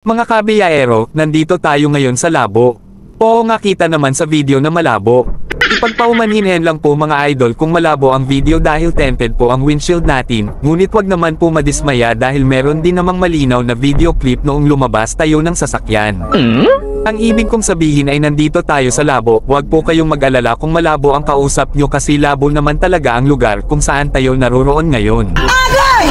Mga kabiyahero, nandito tayo ngayon sa labo. Oo nga, kita naman sa video na malabo. Ipagpaumanhinhin lang po mga idol kung malabo ang video dahil tinted po ang windshield natin, ngunit wag naman po madismaya dahil meron din namang malinaw na video clip noong lumabas tayo ng sasakyan. Ang ibig kong sabihin ay nandito tayo sa labo, wag po kayong mag-alala kung malabo ang kausap nyo kasi labo naman talaga ang lugar kung saan tayo naroroon ngayon.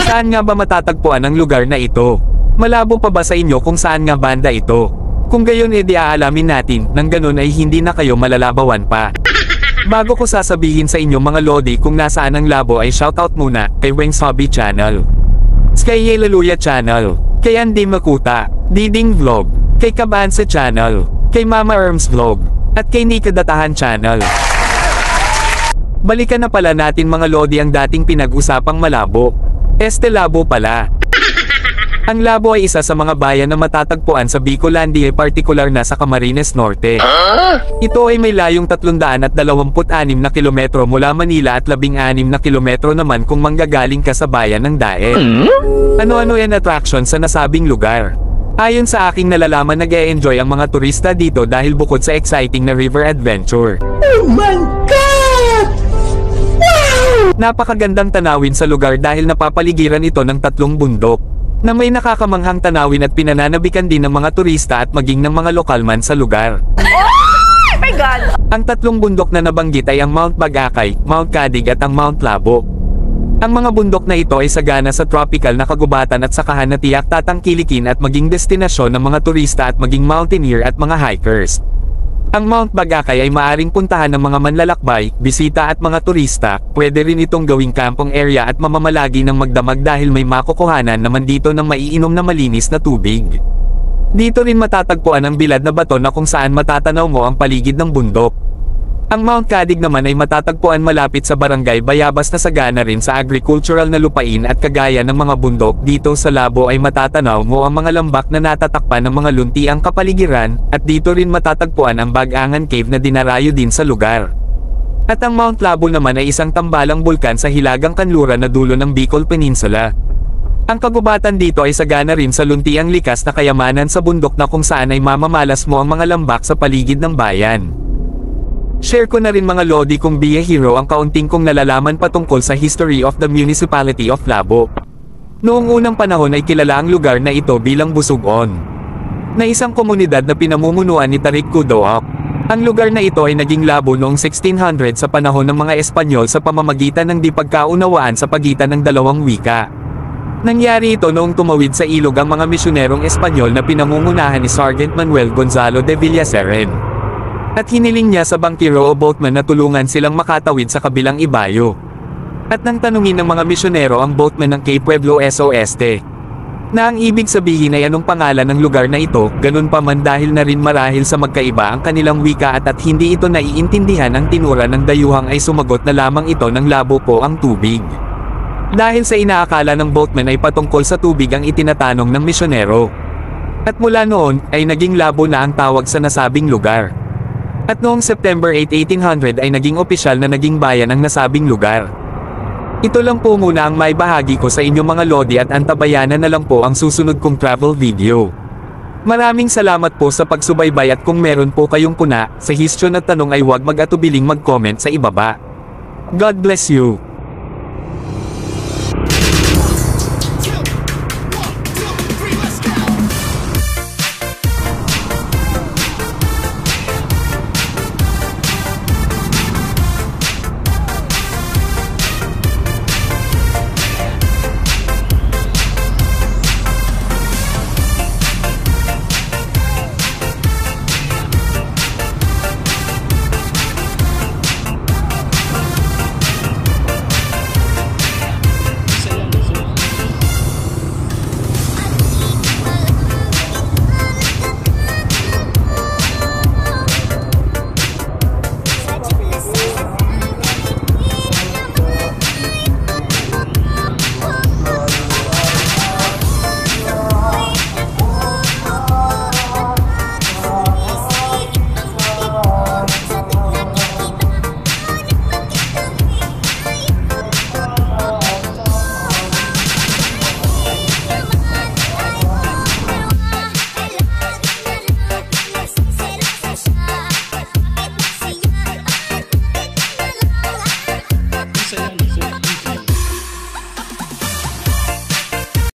Saan nga ba matatagpuan ang lugar na ito? Malabo pa ba sa inyo kung saan nga banda ito? Kung gayon edi aalamin natin, nang ganun ay hindi na kayo malalabawan pa. Bago ko sasabihin sa inyo mga lodi kung nasaan ang labo ay shoutout muna kay Weng's Hobby Channel, kay Hallelujah Channel, kay Andy Makuta, Diding Vlog, kay Kabanse Channel, kay Mama Erms Vlog, at kay Nika Datahan Channel. Balikan na pala natin mga lodi ang dating pinag-usapang malabo. Este Labo pala. Ang Labo ay isa sa mga bayan na matatagpuan sa Bicolandia, partikular na sa Camarines Norte. Ito ay may layong 326 na kilometro mula Manila at 16 na kilometro naman kung manggagaling ka sa bayan ng Daet. Ano-ano yan attraction sa nasabing lugar? Ayon sa aking nalalaman, nag-e-enjoy ang mga turista dito dahil bukod sa exciting na river adventure, Oh my God! Wow! napakagandang tanawin sa lugar dahil napapaligiran ito ng 3 bundok na may nakakamanghang tanawin at pinananabikan din ng mga turista at maging ng mga lokal man sa lugar. Oh my God! Ang 3 bundok na nabanggit ay ang Mount Bagakay, Mount Cadig at ang Mount Labo. Ang mga bundok na ito ay sagana sa tropical na kagubatan at sakahan na tiyak tatangkilikin at maging destinasyon ng mga turista at maging mountaineer at mga hikers. Ang Mount Bagakay ay maaring puntahan ng mga manlalakbay, bisita at mga turista. Pwede rin itong gawing kampong area at mamamalagi ng magdamag dahil may makukuhanan naman dito ng maiinom na malinis na tubig. Dito rin matatagpuan ang bilad na bato na kung saan matatanaw mo ang paligid ng bundok. Ang Mount Cadig naman ay matatagpuan malapit sa Barangay Bayabas na sagana rin sa agricultural na lupain at kagaya ng mga bundok dito sa Labo ay matatanaw mo ang mga lambak na natatakpan ng mga luntiang kapaligiran, at dito rin matatagpuan ang Bagangan Cave na dinarayo din sa lugar. At ang Mount Labo naman ay isang tambalang bulkan sa hilagang kanluran na dulo ng Bicol Peninsula. Ang kagubatan dito ay sagana rin sa luntiang likas na kayamanan sa bundok na kung saan ay mamamalas mo ang mga lambak sa paligid ng bayan. Share ko na rin mga lodi kung biyahero ang kaunting kong nalalaman patungkol sa history of the municipality of Labo. Noong unang panahon ay kilala ang lugar na ito bilang Busugon, na isang komunidad na pinamumunuan ni Tarik Kudoak. Ang lugar na ito ay naging Labo noong 1600 sa panahon ng mga Espanyol sa pamamagitan ng di pagkaunawaan sa pagitan ng dalawang wika. Nangyari ito noong tumawid sa ilog ang mga misyonerong Espanyol na pinamumunahan ni Sergeant Manuel Gonzalo de Villaceren. At hiniling niya sa bangkero o boatman na tulungan silang makatawid sa kabilang ibayo. At nang tanungin ng mga misyonero ang boatman ng Cape Pueblo Oeste, na ang ibig sabihin ay anong pangalan ng lugar na ito, ganun pa man dahil na rin marahil sa magkaiba ang kanilang wika at hindi ito naiintindihan ang tinura ng dayuhang ay sumagot na lamang ito ng Labo po ang tubig. Dahil sa inaakala ng boatman ay patungkol sa tubig ang itinatanong ng misyonero. At mula noon, ay naging Labo na ang tawag sa nasabing lugar. At noong September 8, 1800 ay naging opisyal na naging bayan ang nasabing lugar. Ito lang po muna ang may bahagi ko sa inyo mga lodi at antabayanan na lang po ang susunod kong travel video. Maraming salamat po sa pagsubaybay at kung meron po kayong puna sa hisyon at tanong ay huwag mag-atubiling mag-comment sa ibaba. God bless you!